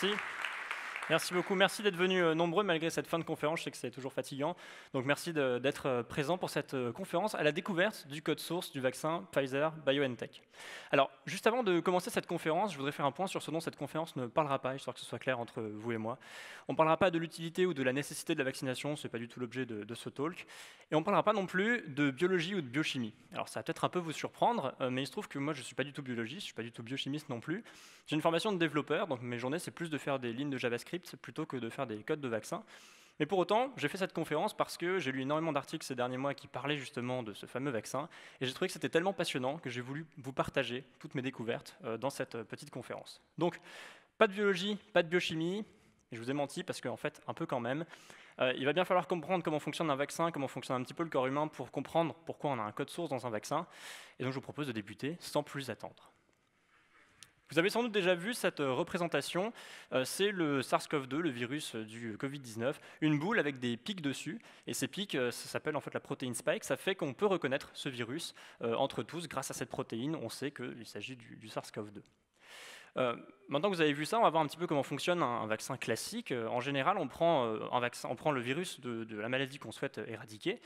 Merci. Merci beaucoup, merci d'être venus nombreux malgré cette fin de conférence, je sais que c'est toujours fatigant. Donc merci d'être présent pour cette conférence à la découverte du code source du vaccin Pfizer-BioNTech. Alors, juste avant de commencer cette conférence, je voudrais faire un point sur ce dont cette conférence ne parlera pas, histoire que ce soit clair entre vous et moi. On ne parlera pas de l'utilité ou de la nécessité de la vaccination, ce n'est pas du tout l'objet de ce talk. Et on ne parlera pas non plus de biologie ou de biochimie. Alors ça va peut-être un peu vous surprendre, mais il se trouve que moi je ne suis pas du tout biologiste, je ne suis pas du tout biochimiste non plus. J'ai une formation de développeur, donc mes journées c'est plus de faire des lignes de JavaScript plutôt que de faire des codes de vaccins. Mais pour autant, j'ai fait cette conférence parce que j'ai lu énormément d'articles ces derniers mois qui parlaient justement de ce fameux vaccin, et j'ai trouvé que c'était tellement passionnant que j'ai voulu vous partager toutes mes découvertes dans cette petite conférence. Donc, pas de biologie, pas de biochimie, et je vous ai menti parce qu'en fait, un peu quand même. Il va bien falloir comprendre comment fonctionne un vaccin, comment fonctionne un petit peu le corps humain pour comprendre pourquoi on a un code source dans un vaccin, et donc je vous propose de débuter sans plus attendre. Vous avez sans doute déjà vu cette représentation, c'est le SARS-CoV-2, le virus du Covid-19, une boule avec des pics dessus, et ces pics, ça s'appelle en fait la protéine spike, ça fait qu'on peut reconnaître ce virus entre tous, grâce à cette protéine, on sait qu'il s'agit du SARS-CoV-2. Maintenant que vous avez vu ça, on va voir un petit peu comment fonctionne un vaccin classique. En général, on prend le virus de la maladie qu'on souhaite éradiquer.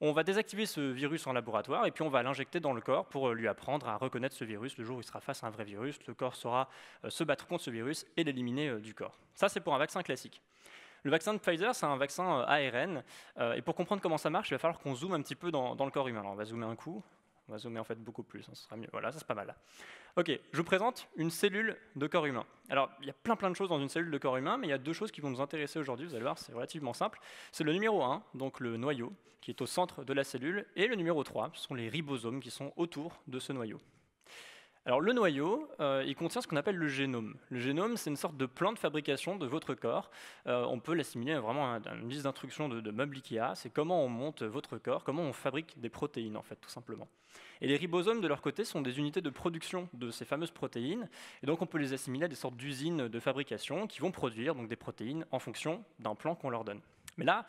On va désactiver ce virus en laboratoire et puis on va l'injecter dans le corps pour lui apprendre à reconnaître ce virus. Le jour où il sera face à un vrai virus, le corps saura se battre contre ce virus et l'éliminer du corps. Ça, c'est pour un vaccin classique. Le vaccin de Pfizer, c'est un vaccin ARN. Et pour comprendre comment ça marche, il va falloir qu'on zoome un petit peu dans le corps humain. Alors, on va zoomer un coup. On va zoomer en fait beaucoup plus, ce sera mieux. Voilà, ça c'est pas mal là. Ok, je vous présente une cellule de corps humain. Alors, il y a plein de choses dans une cellule de corps humain, mais il y a deux choses qui vont nous intéresser aujourd'hui, vous allez voir, c'est relativement simple. C'est le numéro 1, donc le noyau, qui est au centre de la cellule, et le numéro 3, ce sont les ribosomes qui sont autour de ce noyau. Alors le noyau, il contient ce qu'on appelle le génome. Le génome, c'est une sorte de plan de fabrication de votre corps. On peut l'assimiler vraiment à une liste d'instructions de meubles Ikea. C'est comment on monte votre corps, comment on fabrique des protéines, en fait, tout simplement. Et les ribosomes, de leur côté, sont des unités de production de ces fameuses protéines. Et donc on peut les assimiler à des sortes d'usines de fabrication qui vont produire donc, des protéines en fonction d'un plan qu'on leur donne. Mais là,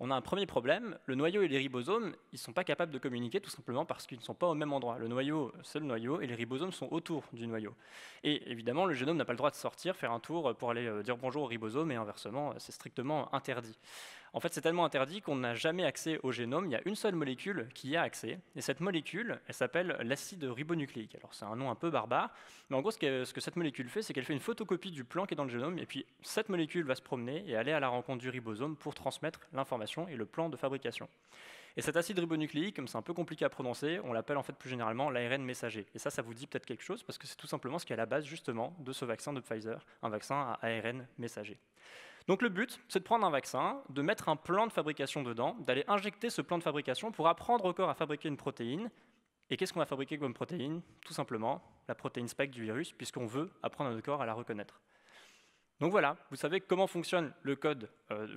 on a un premier problème, le noyau et les ribosomes, ils ne sont pas capables de communiquer tout simplement parce qu'ils ne sont pas au même endroit. Le noyau, c'est le noyau, et les ribosomes sont autour du noyau. Et évidemment, le génome n'a pas le droit de sortir, faire un tour pour aller dire bonjour au ribosome, et inversement, c'est strictement interdit. En fait, c'est tellement interdit qu'on n'a jamais accès au génome, il y a une seule molécule qui y a accès, et cette molécule, elle s'appelle l'acide ribonucléique. Alors c'est un nom un peu barbare, mais en gros, ce que cette molécule fait, c'est qu'elle fait une photocopie du plan qui est dans le génome, et puis cette molécule va se promener et aller à la rencontre du ribosome pour transmettre l'information et le plan de fabrication. Et cet acide ribonucléique, comme c'est un peu compliqué à prononcer, on l'appelle en fait plus généralement l'ARN messager. Et ça vous dit peut-être quelque chose, parce que c'est tout simplement ce qui est à la base justement de ce vaccin de Pfizer, un vaccin à ARN messager. Donc le but, c'est de prendre un vaccin, de mettre un plan de fabrication dedans, d'aller injecter ce plan de fabrication pour apprendre au corps à fabriquer une protéine. Et qu'est-ce qu'on va fabriquer comme protéine? Tout simplement la protéine spike du virus, puisqu'on veut apprendre à notre corps à la reconnaître. Donc voilà, vous savez comment fonctionne le code,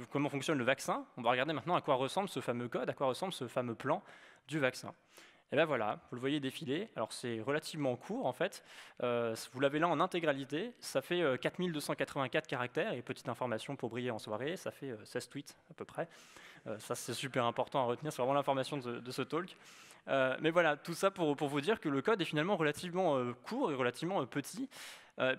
comment fonctionne le vaccin. On va regarder maintenant à quoi ressemble ce fameux code, à quoi ressemble ce fameux plan du vaccin. Et bien voilà, vous le voyez défiler, alors c'est relativement court en fait, vous l'avez là en intégralité, ça fait 4284 caractères, et petite information pour briller en soirée, ça fait 16 tweets à peu près. Ça c'est super important à retenir, c'est vraiment l'information de ce talk. Mais voilà, tout ça pour vous dire que le code est finalement relativement court et relativement petit.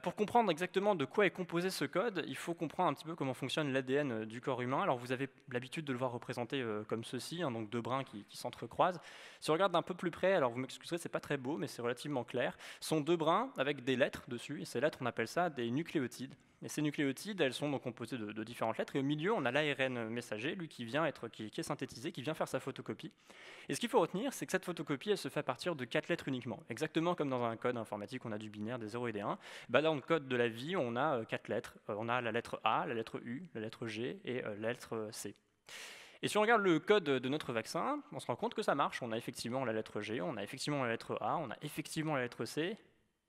Pour comprendre exactement de quoi est composé ce code, il faut comprendre un petit peu comment fonctionne l'ADN du corps humain. Alors vous avez l'habitude de le voir représenté comme ceci, hein, donc deux brins qui s'entrecroisent. Si on regarde d'un peu plus près, alors vous m'excuserez, c'est pas très beau, mais c'est relativement clair, ce sont deux brins avec des lettres dessus, et ces lettres, on appelle ça des nucléotides. Et ces nucléotides, elles sont donc composées de différentes lettres, et au milieu, on a l'ARN messager, lui qui est synthétisé, qui vient faire sa photocopie. Et ce qu'il faut retenir, c'est que cette photocopie, elle se fait à partir de 4 lettres uniquement. Exactement comme dans un code informatique, on a du binaire, des 0 et des 1. Dans le code de la vie, on a 4 lettres. On a la lettre A, la lettre U, la lettre G et la lettre C. Et si on regarde le code de notre vaccin, on se rend compte que ça marche. On a effectivement la lettre G, on a effectivement la lettre A, on a effectivement la lettre C.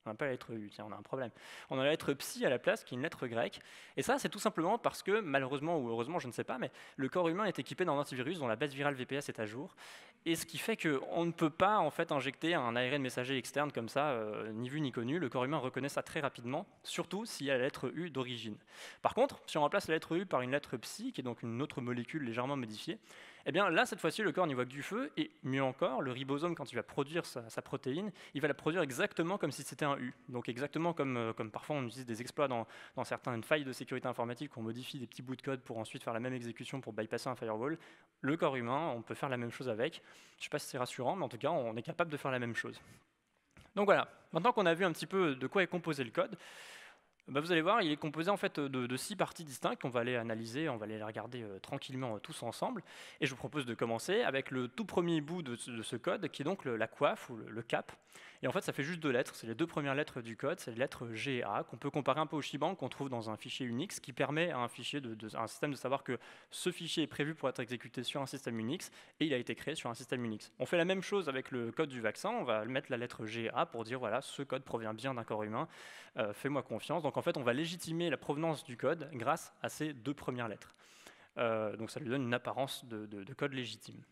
On n'a pas la lettre U, tiens, on a un problème. On a la lettre psi à la place, qui est une lettre grecque. Et ça, c'est tout simplement parce que, malheureusement ou heureusement, je ne sais pas, mais le corps humain est équipé d'un antivirus dont la base virale VPS est à jour. Et ce qui fait qu'on ne peut pas en fait injecter un ARN messager externe comme ça, ni vu ni connu. Le corps humain reconnaît ça très rapidement, surtout s'il y a la lettre U d'origine. Par contre, si on remplace la lettre U par une lettre psi, qui est donc une autre molécule légèrement modifiée, Eh bien là, cette fois-ci, le corps n'y voit que du feu, et mieux encore, le ribosome, quand il va produire sa protéine, il va la produire exactement comme si c'était un U. Donc exactement comme parfois on utilise des exploits dans certaines failles de sécurité informatique, où on modifie des petits bouts de code pour ensuite faire la même exécution pour bypasser un firewall. Le corps humain, on peut faire la même chose avec. Je ne sais pas si c'est rassurant, mais en tout cas, on est capable de faire la même chose. Donc voilà, maintenant qu'on a vu un petit peu de quoi est composé le code, vous allez voir, il est composé en fait de 6 parties distinctes. On va les analyser, on va les regarder tranquillement tous ensemble. Et je vous propose de commencer avec le tout premier bout de ce code, qui est donc la coiffe ou le cap. Et en fait, ça fait juste 2 lettres. C'est les 2 premières lettres du code, c'est les lettres G et A, qu'on peut comparer un peu au Shebang qu'on trouve dans un fichier Unix, qui permet à un système de savoir que ce fichier est prévu pour être exécuté sur un système Unix, et il a été créé sur un système Unix. On fait la même chose avec le code du vaccin. On va mettre la lettre G et A pour dire, voilà, ce code provient bien d'un corps humain, fais-moi confiance. Donc en fait, on va légitimer la provenance du code grâce à ces 2 premières lettres. Donc ça lui donne une apparence de code légitime.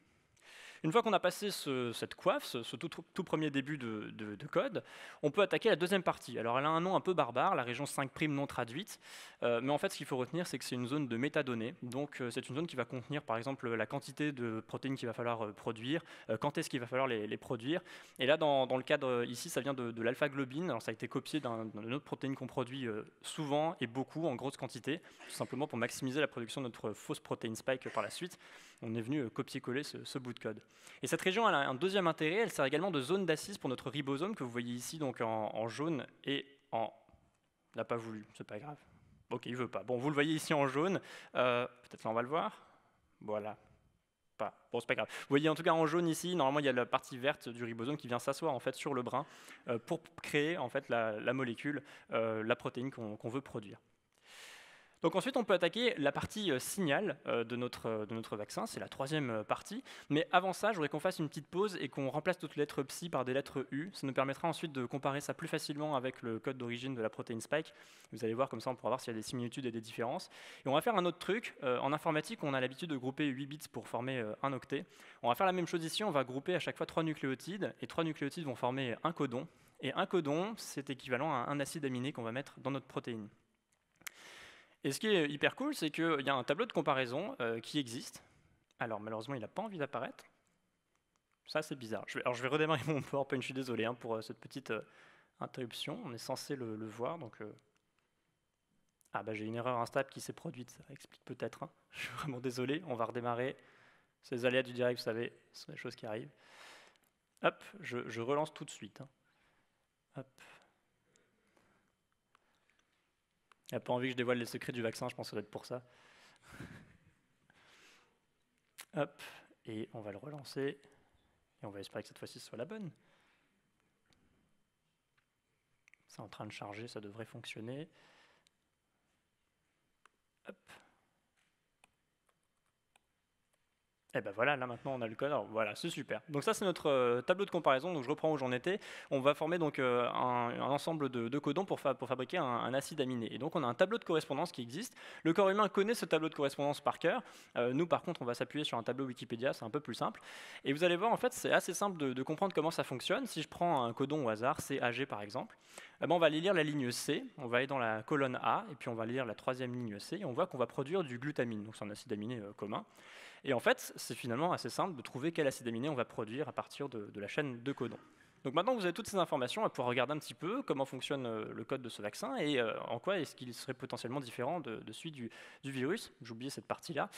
Une fois qu'on a passé cette coiffe, ce tout premier début de code, on peut attaquer la deuxième partie. Alors elle a un nom un peu barbare, la région 5' non traduite, mais en fait ce qu'il faut retenir, c'est que c'est une zone de métadonnées. Donc c'est une zone qui va contenir par exemple la quantité de protéines qu'il va falloir produire, quand est-ce qu'il va falloir les produire. Et là dans le cadre ici, ça vient de l'alpha-globine. Alors ça a été copié d'une autre protéine qu'on produit souvent et beaucoup en grosse quantité, tout simplement pour maximiser la production de notre fausse protéine spike par la suite. On est venu copier-coller ce bout de code. Et cette région elle a un deuxième intérêt, elle sert également de zone d'assise pour notre ribosome que vous voyez ici donc en jaune et en... Il n'a pas voulu, c'est pas grave. Ok, il veut pas. Bon, vous le voyez ici en jaune, peut-être là on va le voir. Voilà. Pas. Bon, c'est pas grave. Vous voyez en tout cas en jaune ici, normalement il y a la partie verte du ribosome qui vient s'asseoir en fait sur le brun pour créer en fait la molécule, la protéine qu'on veut produire. Donc ensuite, on peut attaquer la partie signal de notre vaccin, c'est la troisième partie. Mais avant ça, je voudrais qu'on fasse une petite pause et qu'on remplace toutes les lettres psi par des lettres U. Ça nous permettra ensuite de comparer ça plus facilement avec le code d'origine de la protéine spike. Vous allez voir, comme ça, on pourra voir s'il y a des similitudes et des différences. Et on va faire un autre truc. En informatique, on a l'habitude de grouper 8 bits pour former un octet. On va faire la même chose ici, on va grouper à chaque fois 3 nucléotides. Et 3 nucléotides vont former un codon. Et un codon, c'est équivalent à un acide aminé qu'on va mettre dans notre protéine. Et ce qui est hyper cool, c'est qu'il y a un tableau de comparaison qui existe. Alors malheureusement, il n'a pas envie d'apparaître. Ça, c'est bizarre. Je vais redémarrer mon PowerPoint, je suis désolé pour cette petite interruption. On est censé le voir. Donc, Ah bah j'ai une erreur instable qui s'est produite, ça explique peut-être. Je suis vraiment désolé, on va redémarrer. C'est les aléas du direct, vous savez, ce sont des choses qui arrivent. Hop, je relance tout de suite. Hop. Il n'a pas envie que je dévoile les secrets du vaccin, je pense que ça doit être pour ça. Hop, et on va le relancer. Et on va espérer que cette fois-ci ce soit la bonne. C'est en train de charger, ça devrait fonctionner. Hop. Et ben voilà, là maintenant on a le code, alors voilà, c'est super. Donc ça c'est notre tableau de comparaison, donc je reprends où j'en étais. On va former donc un ensemble de codons pour fabriquer un acide aminé. Et donc on a un tableau de correspondance qui existe. Le corps humain connaît ce tableau de correspondance par cœur. Nous par contre on va s'appuyer sur un tableau Wikipédia, c'est un peu plus simple. Et vous allez voir en fait c'est assez simple de comprendre comment ça fonctionne. Si je prends un codon au hasard, CAG par exemple, on va aller lire la ligne C, on va aller dans la colonne A, et puis on va lire la troisième ligne C, et on voit qu'on va produire du glutamine, donc c'est un acide aminé commun. Et en fait, c'est finalement assez simple de trouver quel acide aminé on va produire à partir de la chaîne de codons. Donc maintenant que vous avez toutes ces informations, on va pouvoir regarder un petit peu comment fonctionne le code de ce vaccin et en quoi est-ce qu'il serait potentiellement différent de celui du virus. J'ai oublié cette partie-là.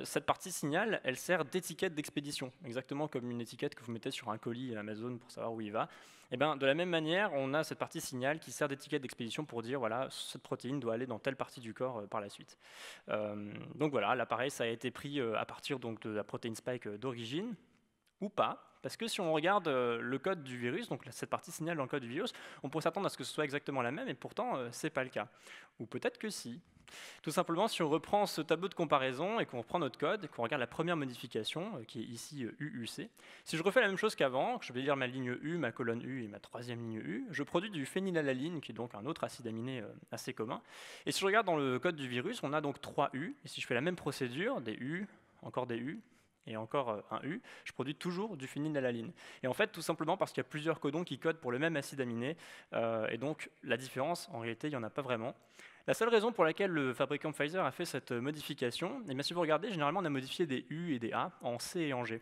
Cette partie signal, elle sert d'étiquette d'expédition, exactement comme une étiquette que vous mettez sur un colis Amazon pour savoir où il va. Et bien, de la même manière, on a cette partie signal qui sert d'étiquette d'expédition pour dire voilà, cette protéine doit aller dans telle partie du corps par la suite. Donc voilà, l'appareil, ça a été pris à partir donc, de la protéine spike d'origine, ou pas. Parce que si on regarde le code du virus, donc cette partie signal dans le code du virus, on pourrait s'attendre à ce que ce soit exactement la même, et pourtant, ce n'est pas le cas. Ou peut-être que si. Tout simplement, si on reprend ce tableau de comparaison et qu'on reprend notre code et qu'on regarde la première modification, qui est ici UUC, si je refais la même chose qu'avant, que je vais lire ma ligne U, ma colonne U et ma troisième ligne U, je produis du phénylalanine, qui est donc un autre acide aminé assez commun. Et si je regarde dans le code du virus, on a donc 3 U, et si je fais la même procédure, des U, encore des U, et encore un U, je produis toujours du phénylalanine. Et en fait, tout simplement parce qu'il y a plusieurs codons qui codent pour le même acide aminé, et donc la différence, en réalité, il n'y en a pas vraiment. La seule raison pour laquelle le fabricant Pfizer a fait cette modification, et bien si vous regardez, généralement on a modifié des U et des A en C et en G.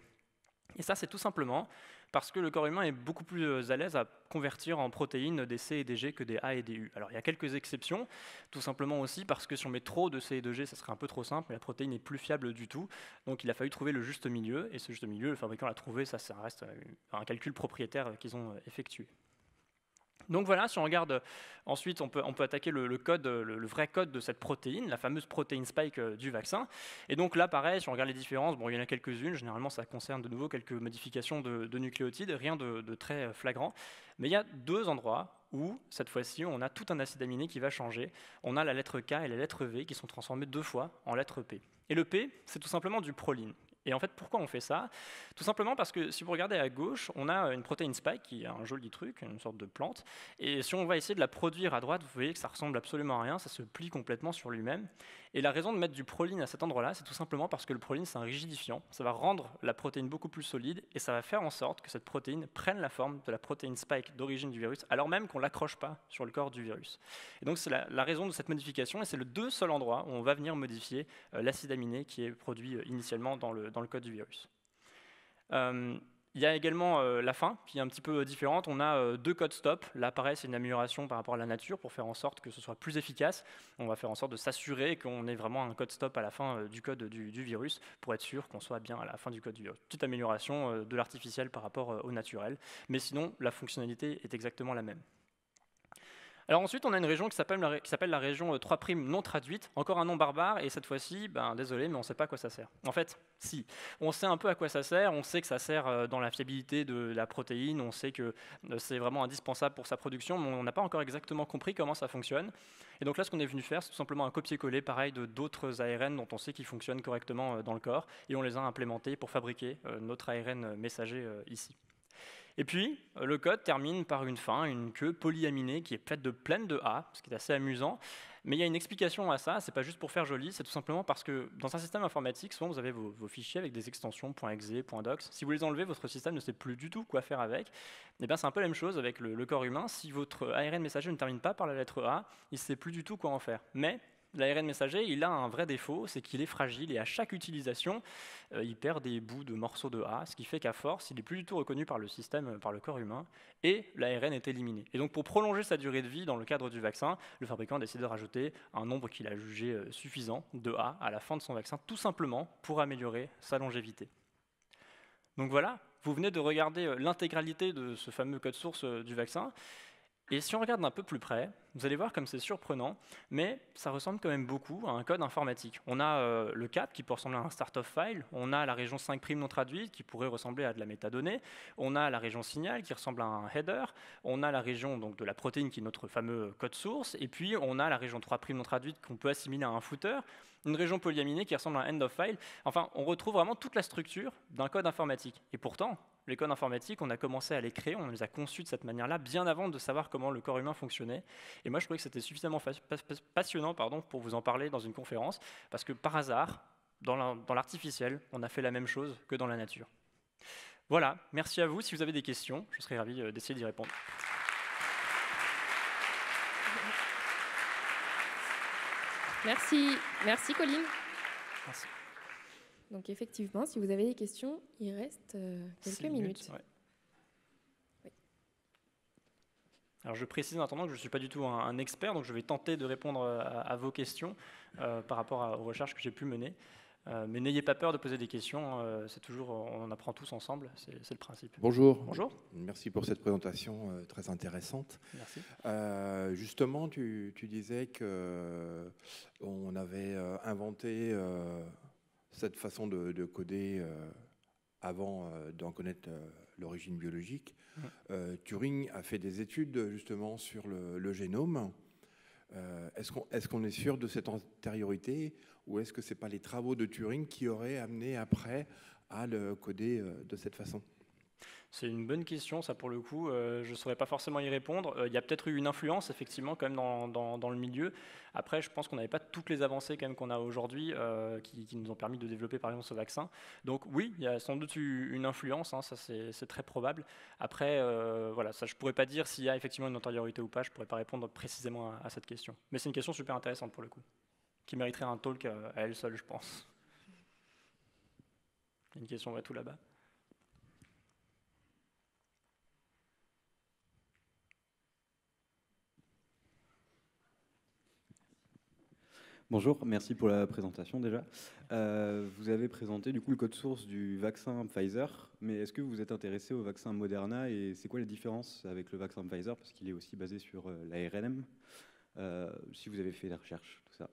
Et ça, c'est tout simplement parce que le corps humain est beaucoup plus à l'aise à convertir en protéines des C et des G que des A et des U. Alors il y a quelques exceptions, tout simplement aussi parce que si on met trop de C et de G, ça serait un peu trop simple, mais la protéine n'est plus fiable du tout. Donc il a fallu trouver le juste milieu, et ce juste milieu, le fabricant l'a trouvé, ça reste un calcul propriétaire qu'ils ont effectué. Donc voilà, si on regarde ensuite, on peut attaquer le code, le vrai code de cette protéine, la fameuse protéine spike du vaccin. Et donc là, pareil, si on regarde les différences, bon, il y en a quelques-unes, généralement ça concerne de nouveau quelques modifications de nucléotides, rien de très flagrant. Mais il y a deux endroits où, cette fois-ci, on a tout un acide aminé qui va changer. On a la lettre K et la lettre V qui sont transformées 2 fois en lettre P. Et le P, c'est tout simplement du proline. Et en fait, pourquoi on fait ça? Tout simplement parce que si vous regardez à gauche, on a une protéine spike qui est un joli truc, une sorte de plante. Et si on va essayer de la produire à droite, vous voyez que ça ressemble absolument à rien, ça se plie complètement sur lui-même. Et la raison de mettre du proline à cet endroit-là, c'est tout simplement parce que le proline, c'est un rigidifiant. Ça va rendre la protéine beaucoup plus solide et ça va faire en sorte que cette protéine prenne la forme de la protéine spike d'origine du virus, alors même qu'on ne l'accroche pas sur le corps du virus. Et donc c'est la raison de cette modification, et c'est le seul endroit où on va venir modifier l'acide aminé qui est produit initialement dans le code du virus. Il y a également la fin qui est un petit peu différente. On a 2 codes stop. Là, pareil, c'est une amélioration par rapport à la nature pour faire en sorte que ce soit plus efficace. On va faire en sorte de s'assurer qu'on ait vraiment un code stop à la fin du code du virus pour être sûr qu'on soit bien à la fin du code du virus. Petite amélioration de l'artificiel par rapport au naturel. Mais sinon, la fonctionnalité est exactement la même. Alors ensuite, on a une région qui s'appelle la région 3' non traduite, encore un nom barbare, et cette fois-ci, désolé, mais on ne sait pas à quoi ça sert. En fait, si, on sait un peu à quoi ça sert, on sait que ça sert dans la fiabilité de la protéine, on sait que c'est vraiment indispensable pour sa production, mais on n'a pas encore exactement compris comment ça fonctionne. Et donc là, ce qu'on est venu faire, c'est tout simplement un copier-coller, pareil, de d'autres ARN dont on sait qu'ils fonctionnent correctement dans le corps, et on les a implémentés pour fabriquer notre ARN messager ici. Et puis, le code termine par une fin, une queue polyaminée qui est faite de pleine de A, ce qui est assez amusant. Mais il y a une explication à ça, c'est pas juste pour faire joli, c'est tout simplement parce que dans un système informatique, souvent vous avez vos fichiers avec des extensions .exe, .docs. Si vous les enlevez, votre système ne sait plus du tout quoi faire avec. Et bien c'est un peu la même chose avec le corps humain. Si votre ARN messager ne termine pas par la lettre A, il ne sait plus du tout quoi en faire. Mais l'ARN messager, il a un vrai défaut, c'est qu'il est fragile et à chaque utilisation, il perd des bouts de morceaux de A, ce qui fait qu'à force, il n'est plus du tout reconnu par le système, par le corps humain, et l'ARN est éliminé. Et donc pour prolonger sa durée de vie dans le cadre du vaccin, le fabricant a décidé de rajouter un nombre qu'il a jugé suffisant de A à la fin de son vaccin, tout simplement pour améliorer sa longévité. Donc voilà, vous venez de regarder l'intégralité de ce fameux code source du vaccin. Et si on regarde d'un peu plus près, vous allez voir comme c'est surprenant, mais ça ressemble quand même beaucoup à un code informatique. On a le cap qui peut ressembler à un start-of file, on a la région 5' non traduite qui pourrait ressembler à de la métadonnée, on a la région signal qui ressemble à un header, on a la région donc, de la protéine qui est notre fameux code source, et puis on a la région 3' non traduite qu'on peut assimiler à un footer, une région polyaminée qui ressemble à un end of file. Enfin, on retrouve vraiment toute la structure d'un code informatique. Et pourtant, les codes informatiques, on a commencé à les créer, on les a conçus de cette manière-là, bien avant de savoir comment le corps humain fonctionnait. Et moi, je trouvais que c'était suffisamment passionnant pour vous en parler dans une conférence, parce que par hasard, dans l'artificiel, on a fait la même chose que dans la nature. Voilà, merci à vous. Si vous avez des questions, je serais ravi d'essayer d'y répondre. Merci Colin. Merci. Donc effectivement, si vous avez des questions, il reste quelques minutes. Ouais. Oui. Alors je précise en attendant que je ne suis pas du tout un expert, donc je vais tenter de répondre à vos questions par rapport aux recherches que j'ai pu mener. Mais n'ayez pas peur de poser des questions, c'est toujours, on apprend tous ensemble, c'est le principe. Bonjour. Bonjour. Merci pour cette présentation très intéressante. Merci. Justement, tu disais qu'on avait inventé cette façon de coder avant d'en connaître l'origine biologique. Turing a fait des études justement sur le génome. Est-ce qu'on est sûr de cette antériorité, ou est-ce que ce n'est pas les travaux de Turing qui auraient amené après à le coder de cette façon? C'est une bonne question, ça pour le coup, je ne saurais pas forcément y répondre. Il y a peut-être eu une influence effectivement quand même dans le milieu. Après, je pense qu'on n'avait pas toutes les avancées quand même qu'on a aujourd'hui qui nous ont permis de développer par exemple ce vaccin. Donc oui, il y a sans doute eu une influence, hein, ça c'est très probable. Après, voilà, ça je pourrais pas dire s'il y a effectivement une antériorité ou pas, je pourrais pas répondre précisément à cette question. Mais c'est une question super intéressante pour le coup, qui mériterait un talk à elle seule, je pense. Il y a une question tout là-bas. Bonjour, merci pour la présentation déjà. Vous avez présenté du coup le code source du vaccin Pfizer, mais est-ce que vous êtes intéressé au vaccin Moderna et c'est quoi les différences avec le vaccin Pfizer parce qu'il est aussi basé sur l'ARNM, si vous avez fait des recherches, tout ça.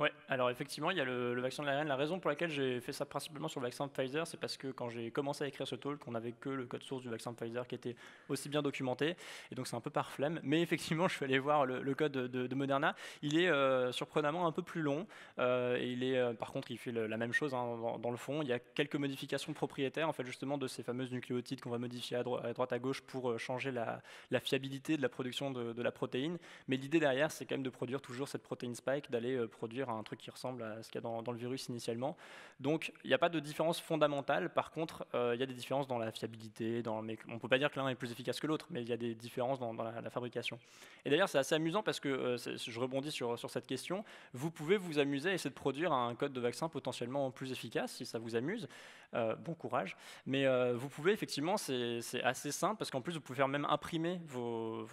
Ouais, alors effectivement, il y a le vaccin de l'ARN. La raison pour laquelle j'ai fait ça principalement sur le vaccin de Pfizer, c'est parce que quand j'ai commencé à écrire ce talk, on n'avait que le code source du vaccin de Pfizer qui était aussi bien documenté, et donc c'est un peu par flemme. Mais effectivement, je suis allé voir le code de Moderna. Il est surprenamment un peu plus long, et il est, par contre, il fait la même chose hein, dans le fond. Il y a quelques modifications propriétaires, en fait, justement, de ces fameuses nucléotides qu'on va modifier à droite à gauche pour changer la fiabilité de la production de la protéine. Mais l'idée derrière, c'est quand même de produire toujours cette protéine spike, d'aller produire un truc qui ressemble à ce qu'il y a dans le virus initialement. Donc il n'y a pas de différence fondamentale. Par contre, il y a des différences dans la fiabilité. On ne peut pas dire que l'un est plus efficace que l'autre, mais il y a des différences dans la fabrication. Et d'ailleurs, c'est assez amusant parce que je rebondis sur cette question. Vous pouvez vous amuser à essayer de produire un code de vaccin potentiellement plus efficace si ça vous amuse. Bon courage. Mais vous pouvez effectivement, c'est assez simple parce qu'en plus, vous pouvez faire même imprimer vos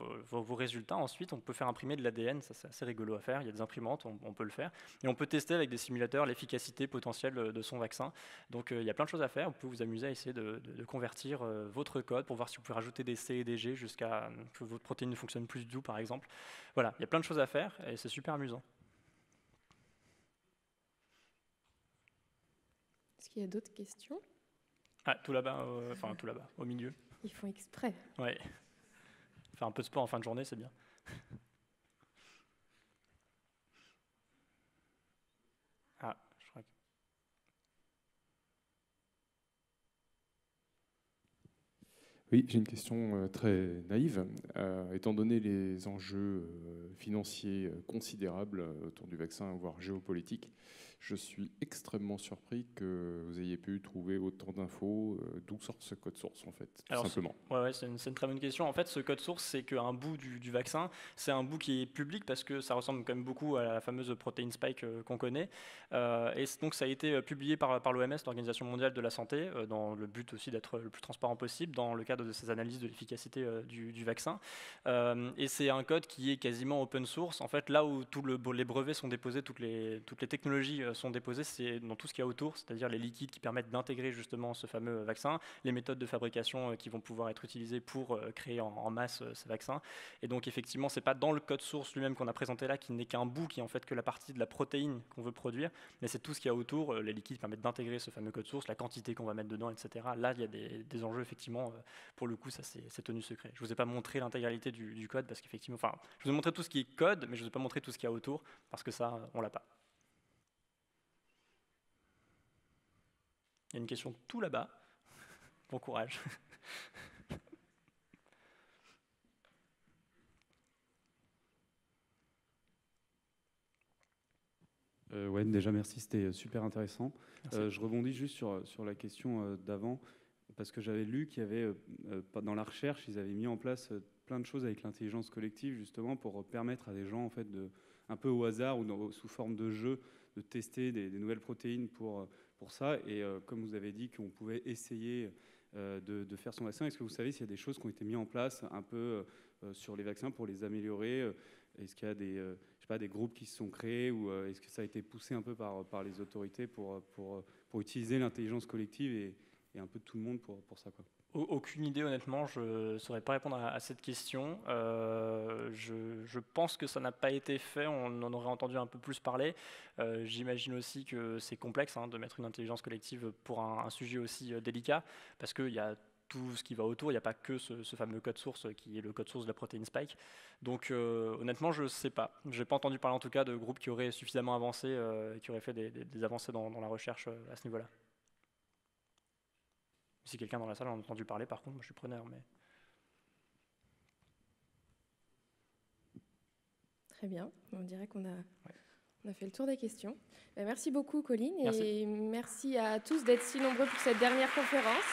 résultats. Ensuite, on peut faire imprimer de l'ADN. Ça, c'est assez rigolo à faire. Il y a des imprimantes, on peut le faire. Et on peut tester avec des simulateurs l'efficacité potentielle de son vaccin. Donc il y a plein de choses à faire. Vous pouvez vous amuser à essayer de convertir votre code pour voir si vous pouvez rajouter des C et des G jusqu'à que votre protéine fonctionne plus doux, par exemple. Voilà, il y a plein de choses à faire et c'est super amusant. Est-ce qu'il y a d'autres questions? Ah, tout là-bas, tout là-bas, au milieu. Ils font exprès. Ouais. Faire un peu de sport en fin de journée, c'est bien. Ah, je crois que... Oui, j'ai une question très naïve. Étant donné les enjeux financiers considérables autour du vaccin, voire géopolitiques, je suis extrêmement surpris que vous ayez pu trouver autant d'infos. D'où sort ce code source, en fait, tout simplement? Ouais, c'est une très bonne question. En fait, ce code source, c'est qu'un bout du vaccin, c'est un bout qui est public parce que ça ressemble quand même beaucoup à la fameuse protéine spike qu'on connaît. Et donc, ça a été publié par l'OMS, l'Organisation mondiale de la santé, dans le but aussi d'être le plus transparent possible dans le cadre de ces analyses de l'efficacité du vaccin. Et c'est un code qui est quasiment open source. En fait, là où les brevets sont déposés, toutes les technologies sont déposées, c'est dans tout ce qu'il y a autour, c'est-à-dire les liquides qui permettent d'intégrer justement ce fameux vaccin, les méthodes de fabrication qui vont pouvoir être utilisées pour créer en masse ces vaccins. Et donc effectivement, c'est pas dans le code source lui-même qu'on a présenté là, qui n'est qu'un bout, qui est en fait que la partie de la protéine qu'on veut produire, mais c'est tout ce qu'il y a autour, les liquides permettent d'intégrer ce fameux code source, la quantité qu'on va mettre dedans, etc. Là, il y a des enjeux effectivement, pour le coup, ça c'est tenu secret. Je vous ai pas montré l'intégralité du code parce qu'effectivement, je vous ai montré tout ce qui est code, mais je vous ai pas montré tout ce qu'il y a autour parce que ça, on l'a pas. Il y a une question tout là-bas. Bon courage. Ouais, déjà merci, c'était super intéressant. Je rebondis juste sur la question d'avant, parce que j'avais lu qu'il y avait, dans la recherche, ils avaient mis en place plein de choses avec l'intelligence collective, justement, pour permettre à des gens, en fait, un peu au hasard ou sous forme de jeu, de tester des nouvelles protéines pour ça. Et comme vous avez dit qu'on pouvait essayer de faire son vaccin, est-ce que vous savez s'il y a des choses qui ont été mises en place un peu sur les vaccins pour les améliorer? Est-ce qu'il y a des groupes qui se sont créés ou est-ce que ça a été poussé un peu par les autorités pour utiliser l'intelligence collective et un peu de tout le monde pour ça, quoi? Aucune idée, honnêtement, je ne saurais pas répondre à cette question. Je pense que ça n'a pas été fait, on en aurait entendu un peu plus parler. J'imagine aussi que c'est complexe de mettre une intelligence collective pour un sujet aussi délicat, parce qu'il y a tout ce qui va autour, il n'y a pas que ce fameux code source qui est le code source de la protéine spike. Donc honnêtement, je ne sais pas. Je n'ai pas entendu parler en tout cas de groupes qui auraient suffisamment avancé, qui auraient fait des avancées dans la recherche à ce niveau-là. Si quelqu'un dans la salle en a entendu parler, par contre, moi, je suis preneur. Mais... Très bien, on dirait qu'on a fait le tour des questions. Merci beaucoup, Colline, Merci. et merci à tous d'être si nombreux pour cette dernière conférence.